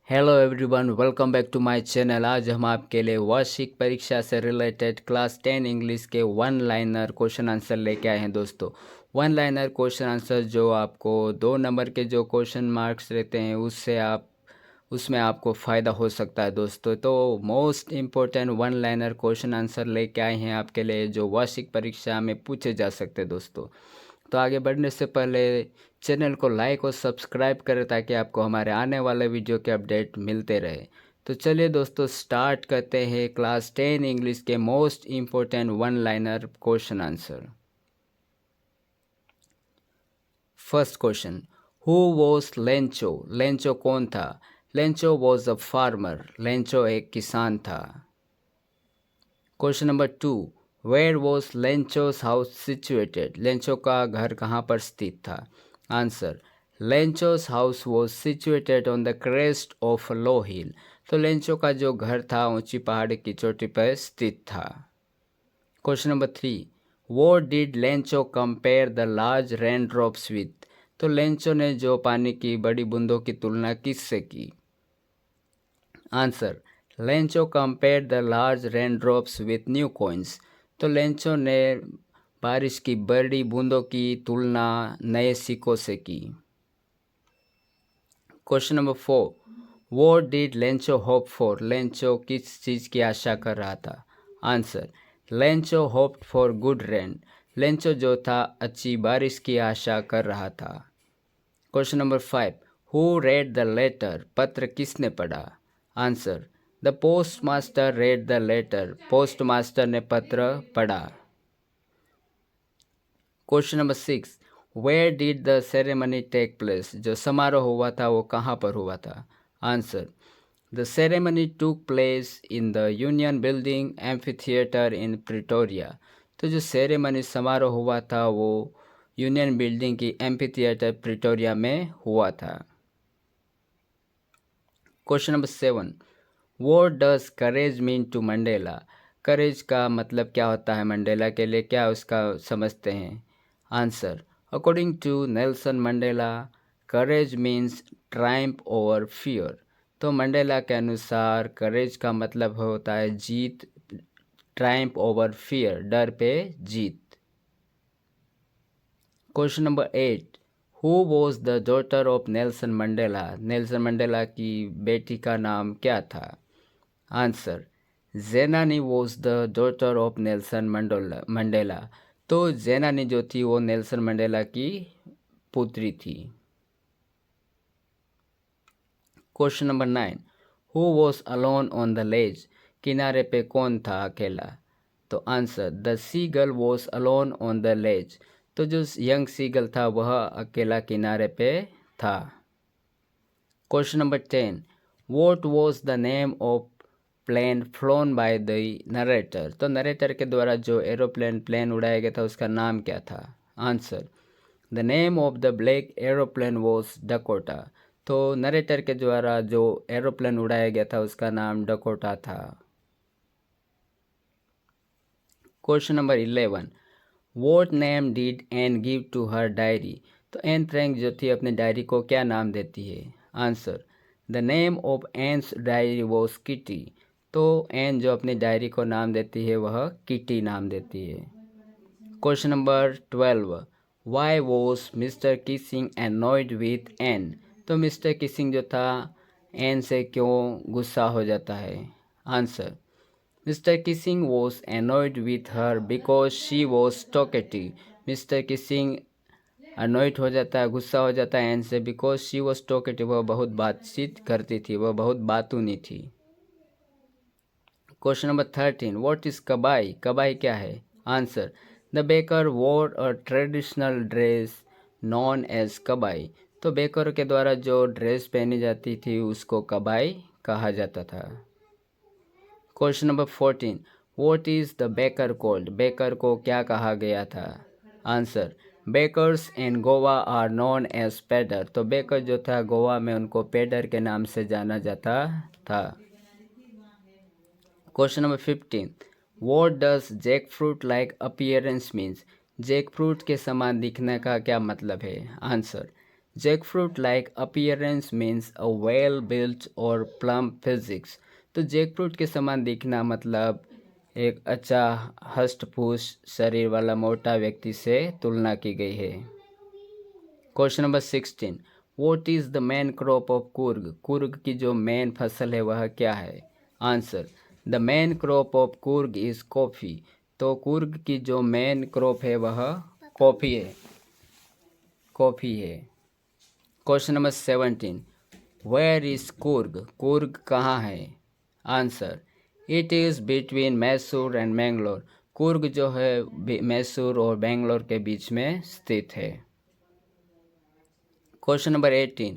Hello everyone, welcome back to my channel. आज हम आपके लिए वार्षिक परीक्षा से रिलेटेड क्लास 10 इंग्लिश के वन लाइनर क्वेश्चन आंसर लेके आए हैं दोस्तों। वन लाइनर क्वेश्चन आंसर जो आपको 2 नंबर के जो क्वेश्चन मार्क्स रहते हैं उसमें आपको फ़ायदा हो सकता है दोस्तों। तो most important one liner question answer लेके आए हैं आपके लिए जो वार्षिक परीक्षा में पूछे जा सकते हैं दोस्तों। तो आगे बढ़ने से पहले चैनल को लाइक और सब्सक्राइब करें ताकि आपको हमारे आने वाले वीडियो के अपडेट मिलते रहे। तो चलिए दोस्तों, स्टार्ट करते हैं क्लास 10 इंग्लिश के most important one liner question answer. First question, who was Lencho? Lencho कौन था? Lencho was a farmer. Lencho एक किसान था। Question number 2, where was Lencho's house situated? Lencho का घर कहाँ पर स्थित था? Answer, Lencho's house was situated on the crest of low hill. तो लेंचो का जो घर था ऊंची पहाड़ की चोटी पर स्थित था। Question number 3, what did Lencho compare the large rain drops with? तो लेंचो ने जो पानी की बड़ी बूंदों की तुलना किससे की? Answer, Lencho compare the large rain drops with new coins. तो लेंचो ने बारिश की बड़ी बूंदों की तुलना नए सिक्कों से की। Question number 4, what did Lencho hope for? Lencho किस चीज़ की आशा कर रहा था? Answer, Lencho hoped for good rain. Lencho जो था अच्छी बारिश की आशा कर रहा था। Question number 5, who read the letter? पत्र किसने पढ़ा? Answer, the post master read the letter. Post master ने पत्र पढ़ा। Question number 6, where did the ceremony take place? जो समारोह हुआ था वो कहाँ पर हुआ था? Answer, the ceremony took place in the union building amphitheatre in Pretoria. तो जो सेरेमनी समारोह हुआ था वो यूनियन बिल्डिंग की एम्फी थिएटर प्रिटोरिया में हुआ था। Question number 7, what does courage mean to Mandela? Courage का मतलब क्या होता है मंडेला के लिए, क्या उसका समझते हैं? Answer, according to Nelson Mandela, courage means triumph over fear. तो मंडेला के अनुसार करेज का मतलब होता है जीत, ट्रायम्फ ओवर फियर, डर पे जीत। Question number 8, who was the daughter of Nelson Mandela? Nelson Mandela की बेटी का नाम क्या था? Answer, Zenani was the daughter of Nelson Mandela. तो जेनानी जो थी वो नेल्सन मंडेला की पुत्री थी। Question number 9, who was alone on the ledge? किनारे पे कौन था अकेला? तो answer, the seagull was alone on the ledge. तो जो यंग सीगल था वह अकेला किनारे पे था। Question number 10, what was the name of plane flown by the narrator? तो नरेटर के द्वारा जो प्लेन उड़ाया गया था उसका नाम क्या था? Answer, the name of the black aeroplane was Dakota. तो नरेटर के द्वारा जो एरोप्लेन उड़ाया गया था उसका नाम डकोटा था। Question number 11, what name did Anne give to her diary? तो एन फ्रैंक जो थी अपनी डायरी को क्या नाम देती है? Answer, the name of Anne's diary was Kitty. तो एन जो अपनी डायरी को नाम देती है वह किटी नाम देती है। Question number 12, why was mister Keesing annoyed with an? तो मिस्टर किसिंग जो था एन से क्यों गुस्सा हो जाता है? Answer, mister Keesing was annoyed with her because she was talkative. Mister Keesing annoyed हो जाता है, गुस्सा हो जाता है एन से, बिकॉज शी वॉज टॉकेटिव, वह बहुत बातचीत करती थी, वह बहुत बातूनी थी। Question number 13, what is kabai? Kabai क्या है? Answer, the baker wore a traditional dress known as kabai. तो बेकर के द्वारा जो ड्रेस पहनी जाती थी उसको कबाई कहा जाता था। Question number 14, what is the baker called? Baker को क्या कहा गया था? Answer, bakers in Goa are known as pader. तो बेकर जो था गोवा में उनको पेडर के नाम से जाना जाता था। Question number 15, what does jackfruit like appearance means? Jackfruit के समान दिखने का क्या मतलब है? Answer, jackfruit like appearance means a well built और प्लम फिजिक्स। तो जैकफ्रूट के समान दिखना मतलब एक अच्छा हष्ट-पुष्ट शरीर वाला मोटा व्यक्ति से तुलना की गई है। Question number 16, what is the main crop of Coorg? Coorg की जो मेन फसल है वह क्या है? Answer, the main crop of Coorg is coffee. तो कुर्ग की जो मेन क्रॉप है वह कॉफ़ी है, कॉफ़ी है। Question number 17, where is Coorg? Coorg कहाँ है? Answer, it is between Mysore and Mangalore. Coorg जो है मैसूर और बेंगलोर के बीच में स्थित है। Question number 18,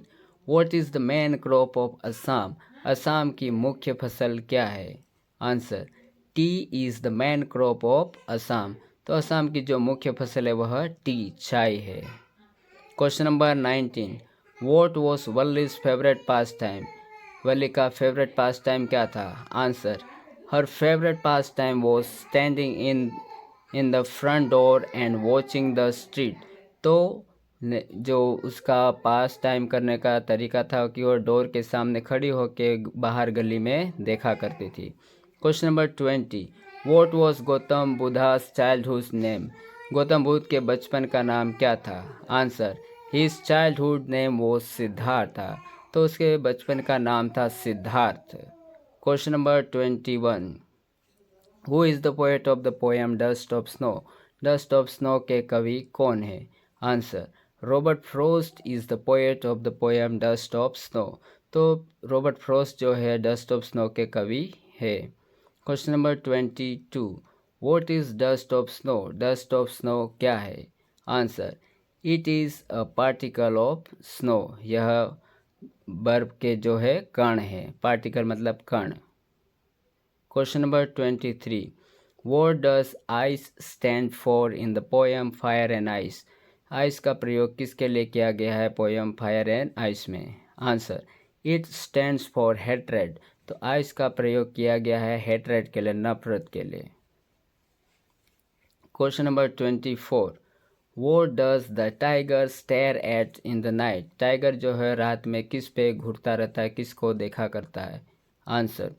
what is the main crop of Assam? Assam की मुख्य फसल क्या है? Answer, T is the main crop of Assam. तो असम की जो मुख्य फसल है वह टी, चाय है। Question number 19, what was Valli's favourite pastime? Valli का फेवरेट पास टाइम क्या था? Answer, her favourite pastime was standing in the front door and watching the street. तो जो उसका पास टाइम करने का तरीका था कि वो डोर के सामने खड़ी होकर बाहर गली में देखा करती थी। Question number 20, what was Gautam Buddhas childhood name? Gautam Buddha के बचपन का नाम क्या था? Answer, his childhood name was Siddharth था। तो उसके बचपन का नाम था Siddharth. Question number 21, who is the poet of the poem dust of snow? Dust of snow के कवि कौन है? Answer, Robert Frost is the poet of the poem dust of snow. तो रॉबर्ट फ्रॉस्ट जो है डस्ट ऑफ स्नो के कवि है। Question number 22, what is dust of snow? Dust of snow क्या है? Answer, it is a particle of snow. यह बर्फ के जो है कण है, पार्टिकल मतलब कण। Question number 23, what does ice stand for in the poem fire and ice? Ice का प्रयोग किसके लिए किया गया है पोएम फायर एंड आइस में? Answer, it stands for hatred. तो आइस का प्रयोग किया गया है हेट्रेड के लिए, नफरत के लिए। Question number 24, what does the tiger stare at in the night? Tiger जो है रात में किस पे घूरता रहता है, किसको देखा करता है? Answer,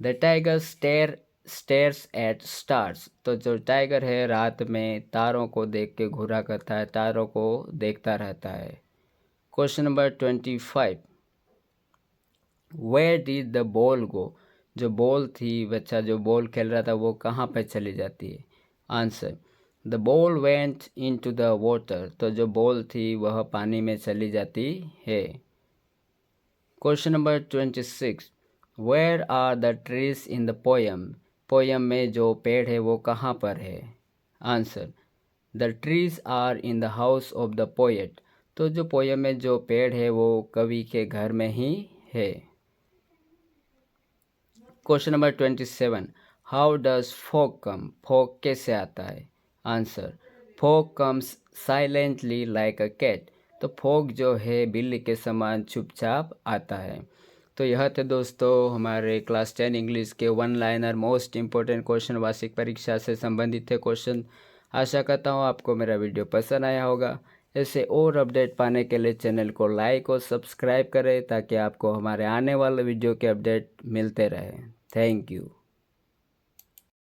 the tiger stairs eight stars. तो जो टाइगर है रात में तारों को देख के घूरा करता है, तारों को देखता रहता है। Question number 25, where did the ball go? जो बॉल थी, बच्चा जो बॉल खेल रहा था वो कहाँ पे चली जाती है? Answer, the ball went into the water. तो जो बॉल थी वह पानी में चली जाती है। Question number 26, where are the trees in the poem? Poem में जो पेड़ है वो कहाँ पर है? Answer, the trees are in the house of the poet. तो जो पोएम में जो पेड़ है वो कवि के घर में ही है। Question number 27, how does fog come? Fog कैसे आता है? Answer, fog comes silently like a cat. तो फॉग जो है बिल्ली के समान चुपचाप आता है। तो यह थे दोस्तों हमारे क्लास 10 इंग्लिश के one liner most important question वार्षिक परीक्षा से संबंधित थे क्वेश्चन। आशा करता हूँ आपको मेरा वीडियो पसंद आया होगा। ऐसे और अपडेट पाने के लिए चैनल को लाइक और सब्सक्राइब करें ताकि आपको हमारे आने वाले वीडियो के अपडेट मिलते रहें। Thank you.